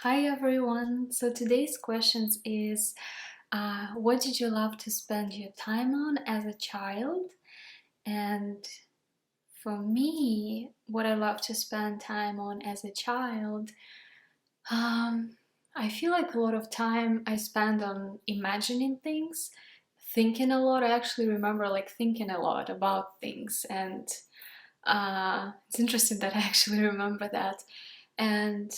Hi everyone. So today's questions is what did you love to spend your time on as a child? And for me, what I love to spend time on as a child, um, I feel like a lot of time I spend on imagining things, thinking a lot. I actually remember like thinking a lot about things, and it's interesting that I actually remember that. And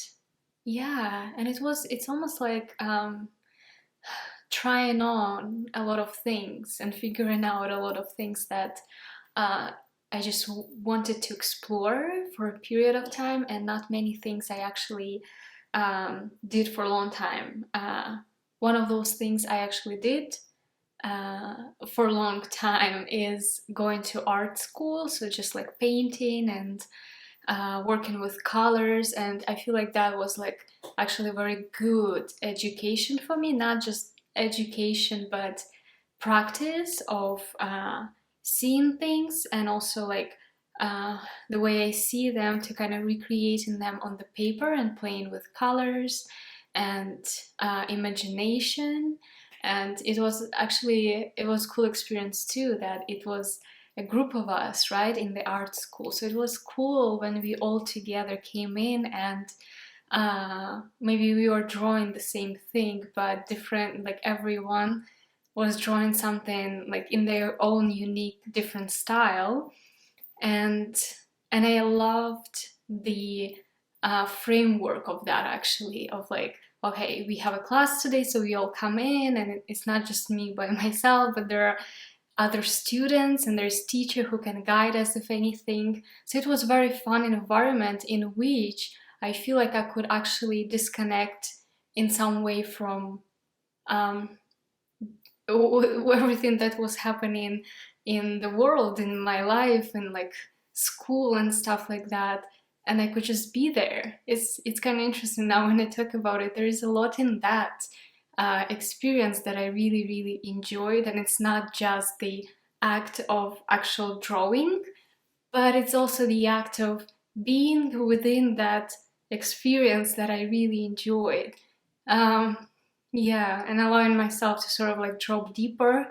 yeah, and it's almost like trying on a lot of things and figuring out a lot of things that uh, I just wanted to explore for a period of time, and not many things I actually did for a long time. One of those things I actually did for a long time is going to art school, so just like painting and working with colors, and I feel like that was like actually a very good education for me, not just education but practice of seeing things, and also like uh, the way I see them to kind of recreating them on the paper and playing with colors and imagination. And it was a cool experience too, that it was a group of us, right, in the art school. So it was cool when we all together came in, and maybe we were drawing the same thing but different, like everyone was drawing something like in their own unique different style. And and I loved the framework of that, actually, of like, okay, we have a class today, so we all come in, and it's not just me by myself, but there are other students and there's teacher who can guide us if anything. So it was a very fun environment in which I feel like I could actually disconnect in some way from um, everything that was happening in the world, in my life, and like school and stuff like that, and I could just be there. It's kind of interesting now when I talk about it. There is a lot in that experience that I really enjoyed, and it's not just the act of actual drawing, but it's also the act of being within that experience that I really enjoyed. Um, yeah, and allowing myself to sort of like drop deeper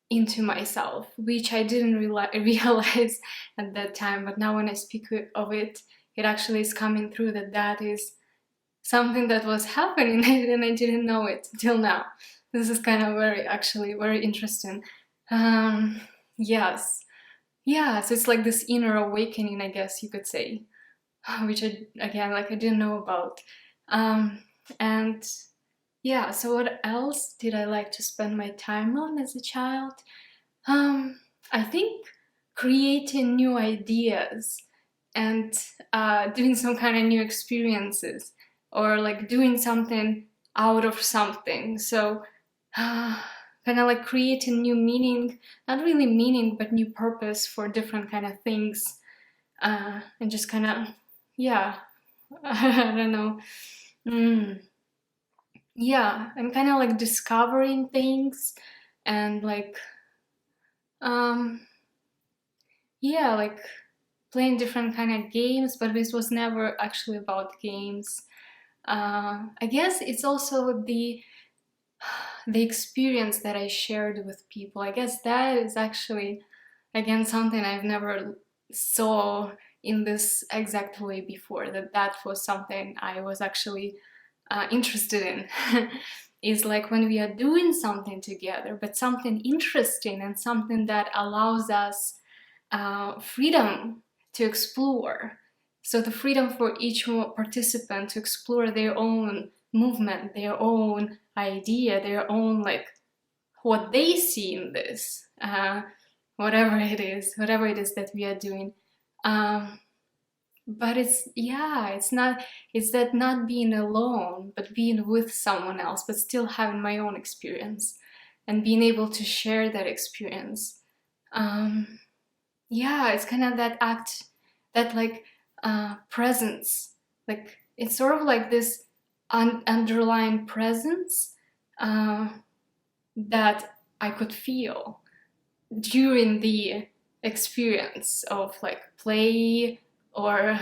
into myself, which I didn't realize at that time. But now when I speak of it, it actually is coming through that that is something that was happening and I didn't know it till now. This is kind of actually very interesting. Um, yes. Yeah, so it's like this inner awakening, I guess you could say, which again, like I didn't know about. Um, and yeah, so what else did I like to spend my time on as a child? I think creating new ideas and doing some kind of new experiences, or like doing something out of something. So kind of like creating new meaning, not really meaning, but new purpose for different kind of things, and just kind of, yeah, I don't know. Mm, yeah, I'm kind of like discovering things, and like um yeah, like playing different kind of games, but this was never actually about games. I guess it's also the experience that I shared with people. I guess that is actually, again, something I've never saw in this exact way before, that that was something I was actually interested in. Is like when we are doing something together, but something interesting and something that allows us freedom to explore. So the freedom for each participant to explore their own movement, their own idea, their own, like, what they see in this, whatever it is that we are doing. Um, but it's, yeah, it's not, it's that not being alone, but being with someone else, but still having my own experience and being able to share that experience. Um, yeah, it's kind of that act, that like presence, like it's sort of like this underlying presence uh, that I could feel during the experience of like play, or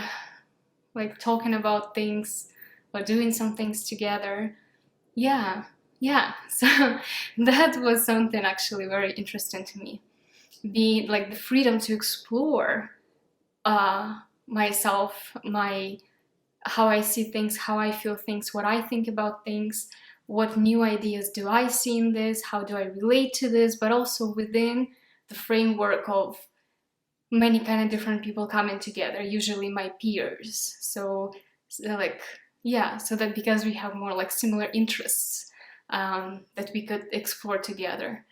like talking about things, or doing some things together. Yeah, yeah. So that was something actually very interesting to me. Be like the freedom to explore myself, my how I see things, how I feel things, what I think about things, what new ideas do I see in this, how do I relate to this, but also within the framework of many kind of different people coming together, usually my peers. So like, yeah, so that because we have more like similar interests, that we could explore together.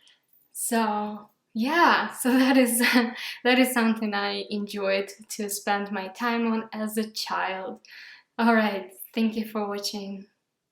So yeah, so that is that is something I enjoyed to spend my time on as a child. All right, thank you for watching.